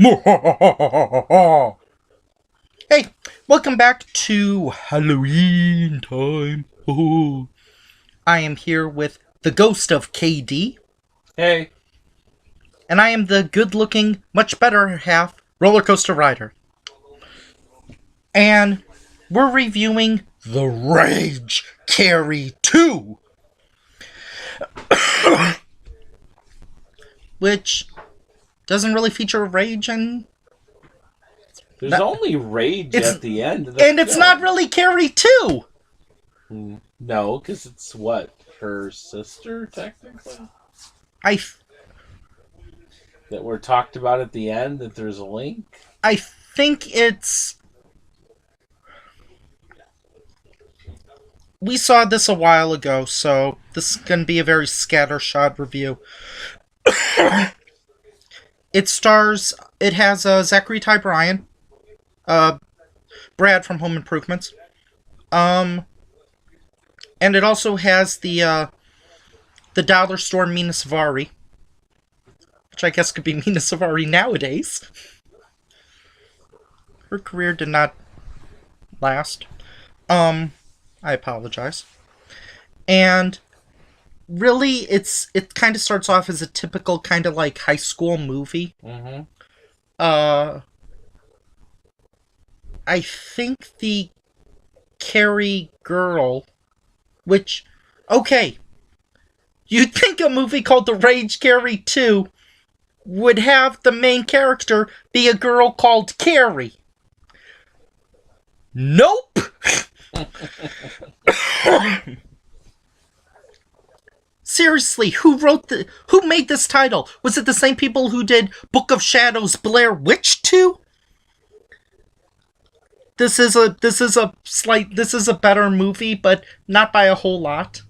Hey, welcome back to Halloween time. I am here with the ghost of KD, Hey, and I am the good-looking, much better half roller coaster rider. And we're reviewing The Rage Carrie 2, which doesn't really feature rage and there's not, only rage it's at the end of the and it's not film. really Carrie 2. No, because it's what? Her sister, technically? I That were talked about at the end, that there's a link? I think it's. We saw this a while ago, so this is going to be a very scattershot review. It stars. It has Zachary Ty Bryan, uh, Brad from Home Improvements, um, and it also has the dollar store Mina Savari, which I guess could be Mina Savari nowadays. Her career did not last. I apologize. And really, it kind of starts off as a typical kind of like high school movie. Mm-hmm. Uh, I think the Carrie girl, which, okay, you'd think a movie called The Rage Carrie 2 would have the main character be a girl called Carrie. Nope! Seriously, who made this title? Was it the same people who did Book of Shadows Blair Witch 2? This is a better movie, but not by a whole lot.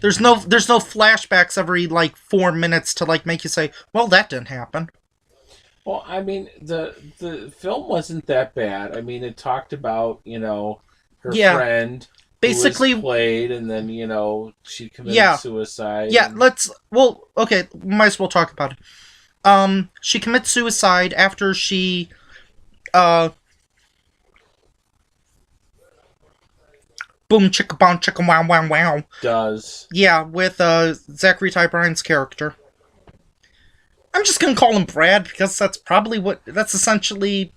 There's no flashbacks every like 4 minutes to like make you say, "Well, that didn't happen." Well, I mean, the film wasn't that bad. I mean, it talked about, her Yeah, friend who was basically, played, and then, she committed yeah, suicide. yeah. And Okay, might as well talk about it. She commits suicide after she, uh, boom chicka bon chicka wow wow wow. does. Yeah, with Zachary Ty Bryan's character. I'm just gonna call him Brad because that's essentially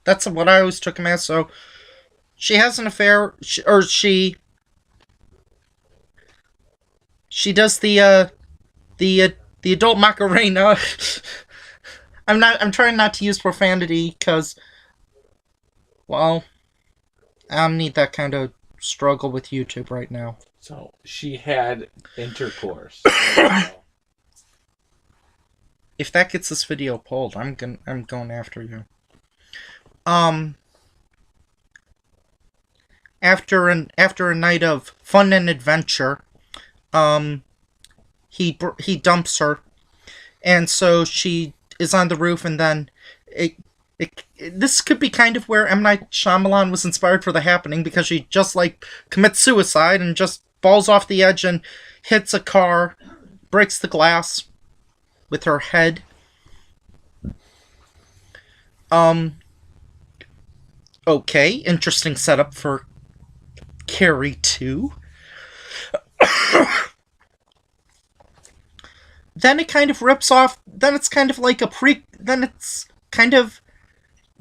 that's what I always took him as. So she has an affair, she does the adult Macarena. I'm trying not to use profanity because, well, I don't need that kind of struggle with YouTube right now. So she had intercourse. There you go. If that gets this video pulled, I'm going after you. Um, after a night of fun and adventure, um, he dumps her, and so she is on the roof, and then this could be kind of where M. Night Shyamalan was inspired for The Happening, because she just like commits suicide and just falls off the edge and hits a car, breaks the glass with her head. Okay, interesting setup for Carrie 2. Then it kind of rips off. Then it's kind of like Then it's kind of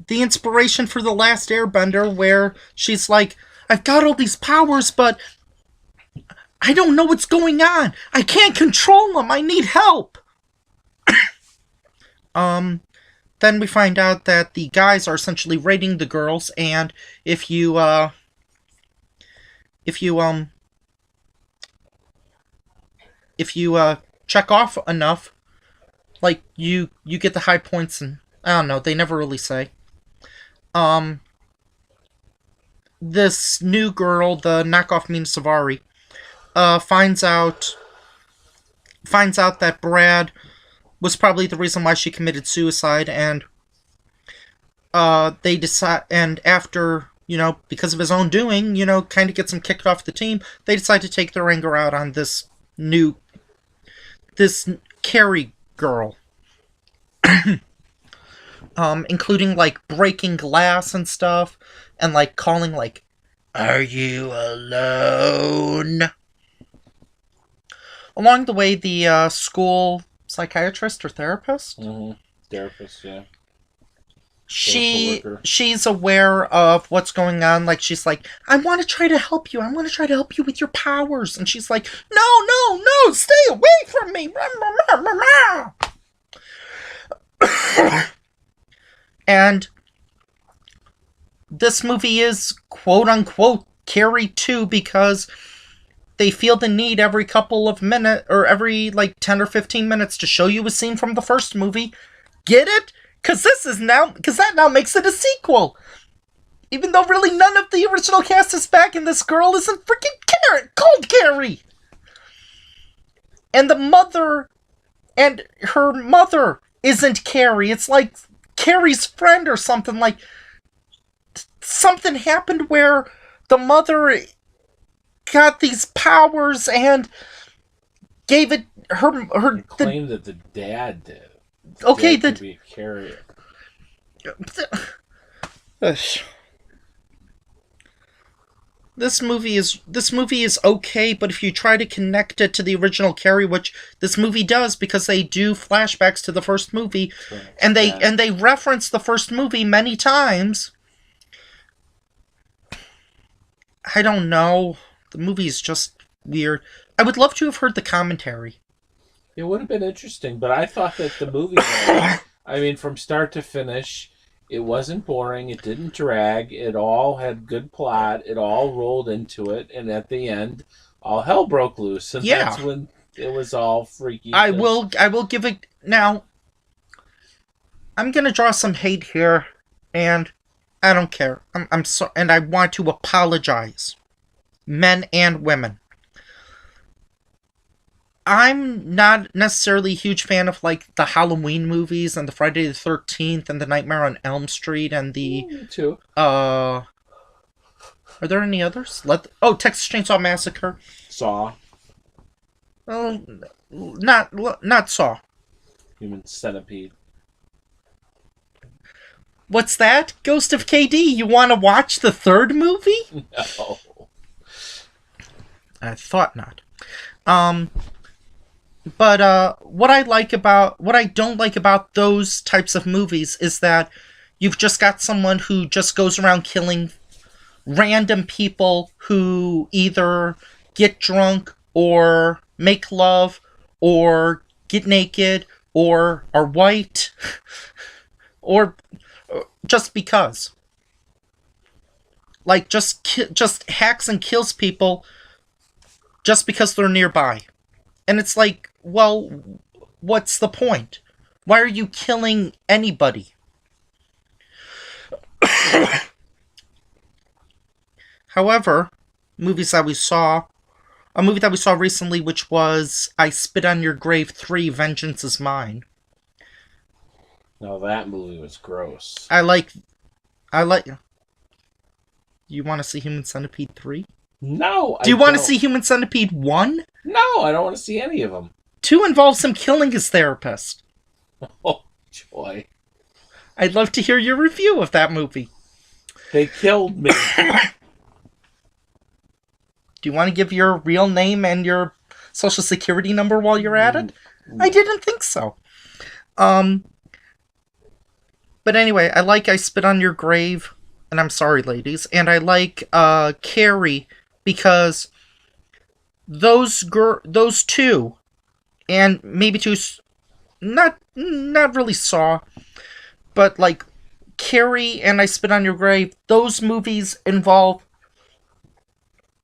the inspiration for The Last Airbender, where she's like, I've got all these powers, but I don't know what's going on. I can't control them. I need help. Then we find out that the guys are essentially raiding the girls, and if you, if you, if you, check off enough, like, you get the high points, and, I don't know, they never really say. This new girl, the knockoff Mina Savari, finds out that Brad was probably the reason why she committed suicide, and they decide, and after, because of his own doing, kind of gets him kicked off the team, they decide to take their anger out on this Carrie girl. including like breaking glass and stuff, and like calling like, "Are you alone?" Along the way, the school psychiatrist or therapist, Mm-hmm. Therapist, yeah. Social she worker. she's aware of what's going on. Like she's like, "I want to try to help you. I want to try to help you with your powers." And she's like, "No, no, no! Stay away from me!" And this movie is quote unquote Carrie 2 because they feel the need every couple of minutes or every like 10 or 15 minutes to show you a scene from the first movie. Get it? Because that now makes it a sequel. Even though really none of the original cast is back and this girl isn't freaking called Carrie. And her mother isn't Carrie. It's like Carrie's friend or something. Like something happened where the mother got these powers and gave it her They claimed that the dad did. okay, Dad could be a carrier. This movie is okay, but if you try to connect it to the original Carrie, which this movie does because they do flashbacks to the first movie, and they reference the first movie many times. I don't know. The movie is just weird. I would love to have heard the commentary. It would have been interesting, but I thought that the movie, I mean, from start to finish, it wasn't boring. It didn't drag. It all had good plot. It all rolled into it, and at the end, all hell broke loose, and Yeah. that's when it was all freaky. I will give it now. I'm gonna draw some hate here, and I don't care. I'm so, and I want to apologize, men and women. I'm not necessarily a huge fan of like the Halloween movies and the Friday the 13th and the Nightmare on Elm Street and the Me too. are there any others? Texas Chainsaw Massacre. Saw. Well, not Saw. Human Centipede. What's that? Ghost of KD. You want to watch the third movie? No. I thought not. But what I don't like about those types of movies is that you've just got someone who just goes around killing random people who either get drunk or make love or get naked or are white or just because. Like just hacks and kills people just because they're nearby. And it's like, well, what's the point? Why are you killing anybody? However, a movie that we saw recently, which was I Spit on Your Grave 3, Vengeance is Mine. No, that movie was gross. I like. You want to see Human Centipede 3? No, Do you want to see Human Centipede 1? No, I don't want to see any of them. 2 involves him killing his therapist. Oh, joy. I'd love to hear your review of that movie. They killed me. Do you want to give your real name and your social security number while you're at it? I didn't think so. But anyway, I like I Spit on Your Grave, and I'm sorry, ladies, and I like Carrie because those two, and maybe two, not really Saw, but like Carrie and I Spit on Your Grave, those movies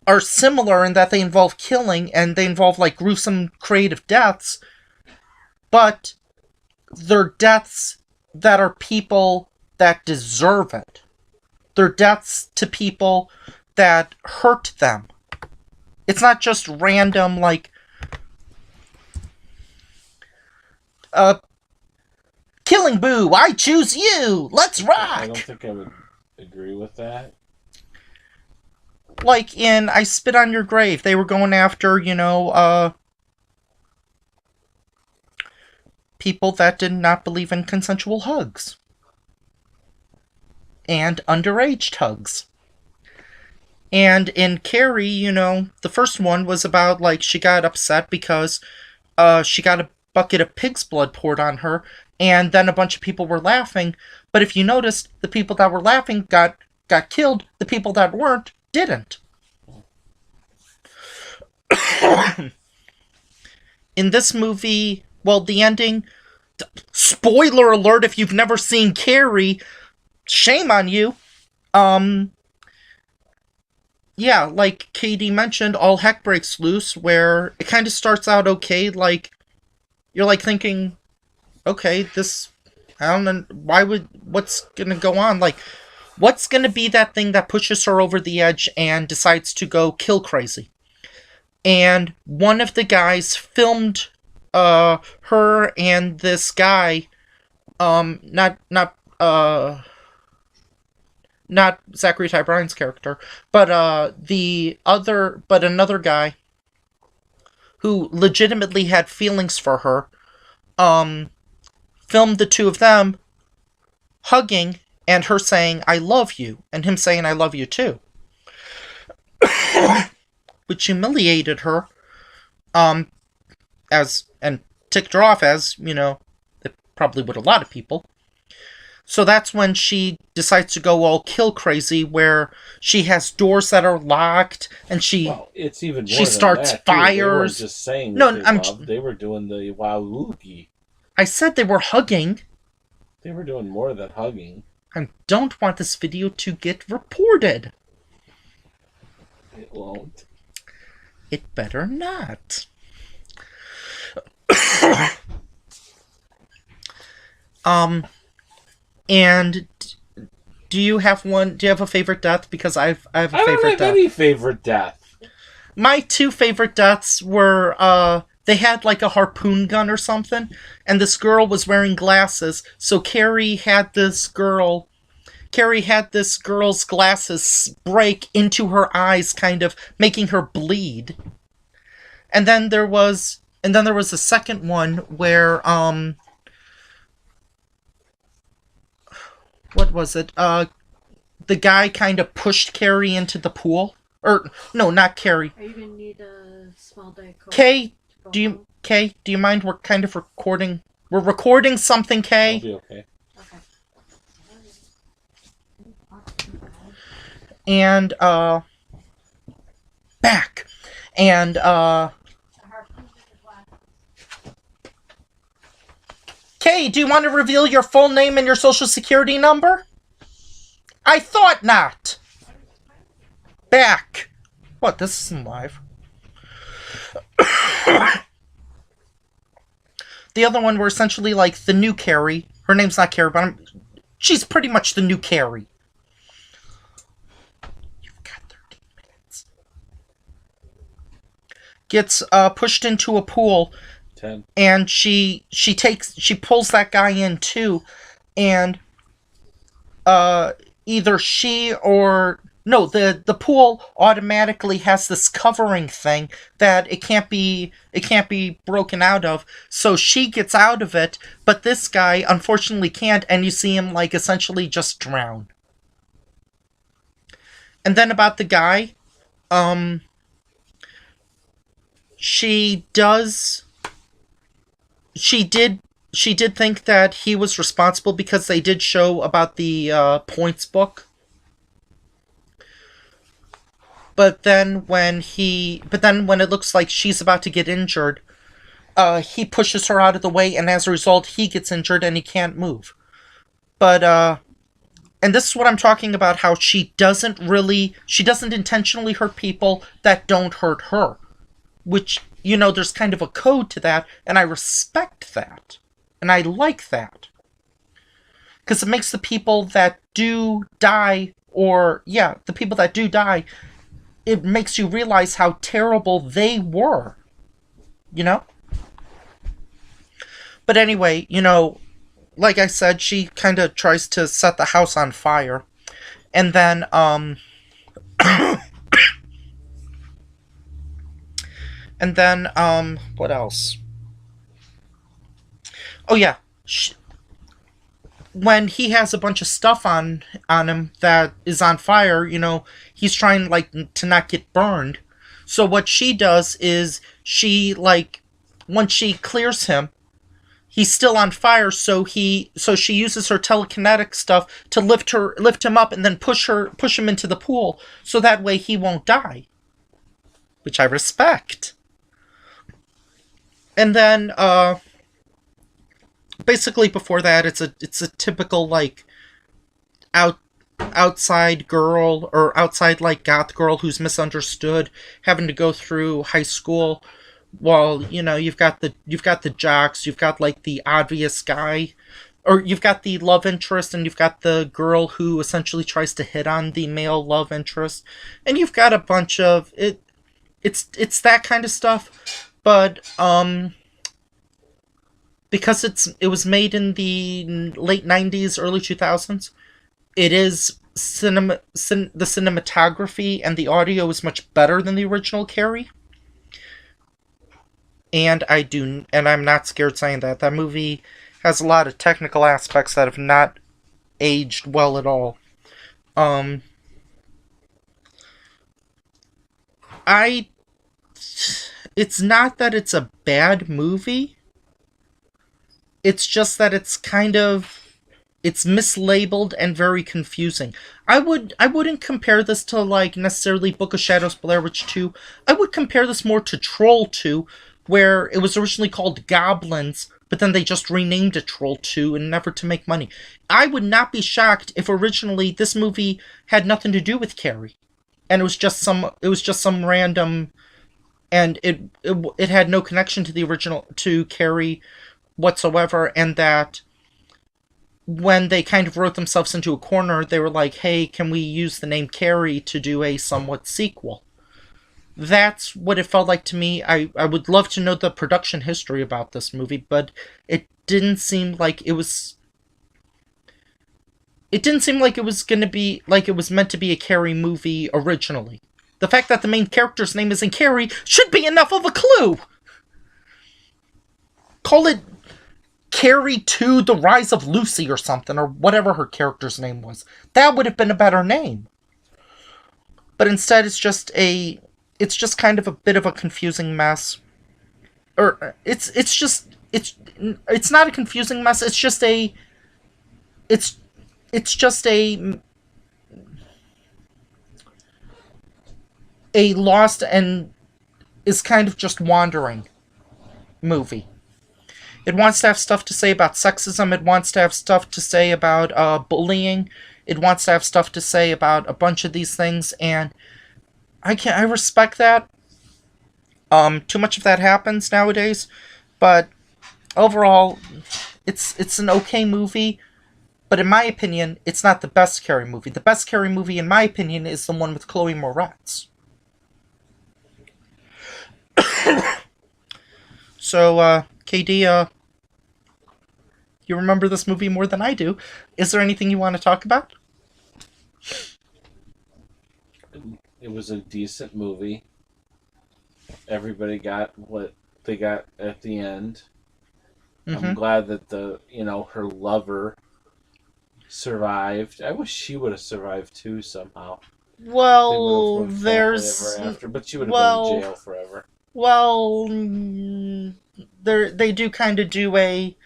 are similar in that they involve killing and they involve like gruesome creative deaths, but they're deaths that are people that deserve it. They're deaths to people that hurt them. It's not just random like killing boo, I choose you, let's rock. I don't think I would agree with that. Like in I Spit on Your Grave, they were going after, people that did not believe in consensual hugs. and underage tugs. And in Carrie, the first one was about, like, she got upset because she got a bucket of pig's blood poured on her, and then a bunch of people were laughing. But if you noticed, the people that were laughing got killed. The people that weren't didn't. In this movie, well, the ending. Spoiler alert! If you've never seen Carrie, shame on you. Um, yeah, like Katie mentioned, all heck breaks loose. Where it kind of starts out okay, like you're like thinking, okay, this, I don't know, what's gonna go on? Like, what's gonna be that thing that pushes her over the edge and decides to go kill crazy? And one of the guys filmed her and this guy, not Zachary Ty Bryan's character, but another guy who legitimately had feelings for her, um filmed the two of them hugging, and her saying "I love you" and him saying "I love you too," which humiliated her, um as and ticked her off, as it probably would a lot of people. So that's when she decides to go all kill crazy, where she has doors that are locked, and Well, it's even more she than starts that, too. fires. They weren't just saying No, that they loved. They were doing the wowoogie. I said they were hugging. They were doing more than hugging. I don't want this video to get reported. It won't. It better not. And do you have one? Do you have a favorite death? Because I have a favorite death. I don't have any favorite death. My two favorite deaths were they had like a harpoon gun or something, and this girl was wearing glasses. So Carrie had this girl's glasses break into her eyes, kind of making her bleed. And then there was a second one where what was it? The guy kind of pushed Carrie into the pool. Or no, not Carrie. Are you gonna need a small Diet Coke? Kay, do you mind? We're kind of recording. We're recording something, Kay. I'll be okay. Okay. And back. And Kay, do you want to reveal your full name and your social security number? I thought not. Back. What? This isn't live. The other one were essentially like the new Carrie. Her name's not Carrie, but she's pretty much the new Carrie. You've got 13 minutes. Gets pushed into a pool. 10. And she pulls that guy in too, and either she or no, the pool automatically has this covering thing that it can't be broken out of. So she gets out of it, but this guy unfortunately can't, and you see him like essentially just drown. And then about the guy, she did think that he was responsible because they did show about the points book. But then when it looks like she's about to get injured, he pushes her out of the way, and as a result, he gets injured and he can't move. But and this is what I'm talking about, how she doesn't intentionally hurt people that don't hurt her. Which, there's kind of a code to that, and I respect that. And I like that. Because it makes the people that do die, it makes you realize how terrible they were. But anyway, like I said, she kind of tries to set the house on fire. And then, what else? Oh yeah. when he has a bunch of stuff on him that is on fire, he's trying like to not get burned. So what she does is once she clears him, he's still on fire. So she uses her telekinetic stuff to lift him up, and then push him into the pool, so that way he won't die, which I respect. And then basically before that, it's a typical like outside girl, or outside like goth girl who's misunderstood, having to go through high school. While you've got the jocks, you've got like the obvious guy, or you've got the love interest, and you've got the girl who essentially tries to hit on the male love interest, and you've got a bunch of it. It's that kind of stuff, but because it was made in the late 90s, early 2000s, it is the cinematography and the audio is much better than the original Carrie. And I'm not scared saying that. That movie has a lot of technical aspects that have not aged well at all. It's not that it's a bad movie. It's just that it's mislabeled and very confusing. I wouldn't compare this to like necessarily Book of Shadows, Blair Witch 2. I would compare this more to Troll 2, where it was originally called Goblins, but then they just renamed it Troll 2 in an effort to make money. I would not be shocked if originally this movie had nothing to do with Carrie, and it was just some random, and it had no connection to the original, to Carrie whatsoever, and that when they kind of wrote themselves into a corner, they were like, hey, can we use the name Carrie to do a somewhat sequel? That's what it felt like to me. I would love to know the production history about this movie, but it didn't seem like it was going to be like it was meant to be a Carrie movie originally. The fact that the main character's name isn't Carrie should be enough of a clue. Call it Carrie 2, The Rise of Lucy or something, or whatever her character's name was. That would have been a better name. But instead it's just kind of a bit of a confusing mess. Or it's not a confusing mess, it's just a lost and is kind of just wandering movie. It wants to have stuff to say about sexism. It wants to have stuff to say about bullying. It wants to have stuff to say about a bunch of these things, and I respect that. Too much of that happens nowadays, but overall, it's an okay movie. But in my opinion, it's not the best Carrie movie. The best Carrie movie, in my opinion, is the one with Chloe Moretz. So, KD, you remember this movie more than I do. Is there anything you want to talk about? It was a decent movie. Everybody got what they got at the end. Mm-hmm. I'm glad that her lover survived. I wish she would have survived too somehow. Well, but she would have been in jail forever. Well, they do kind of do a...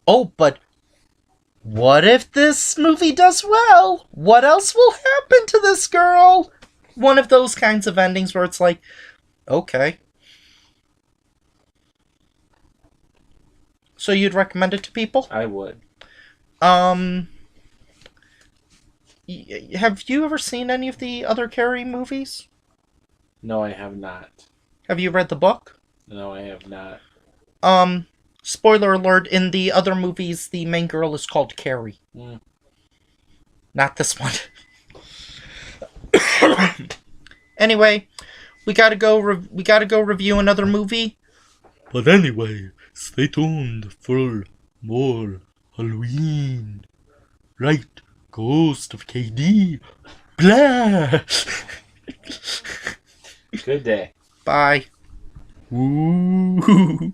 Oh, but what if this movie does well? What else will happen to this girl? One of those kinds of endings where it's like, okay. So you'd recommend it to people? I would. Have you ever seen any of the other Carrie movies? No, I have not. Have you read the book? No, I have not. Spoiler alert, in the other movies, the main girl is called Carrie. Mm. Not this one. Anyway, we gotta go review another movie. But anyway, stay tuned for more Halloween. Right, Ghost of KD. Blah! Good day. Bye. Ooh.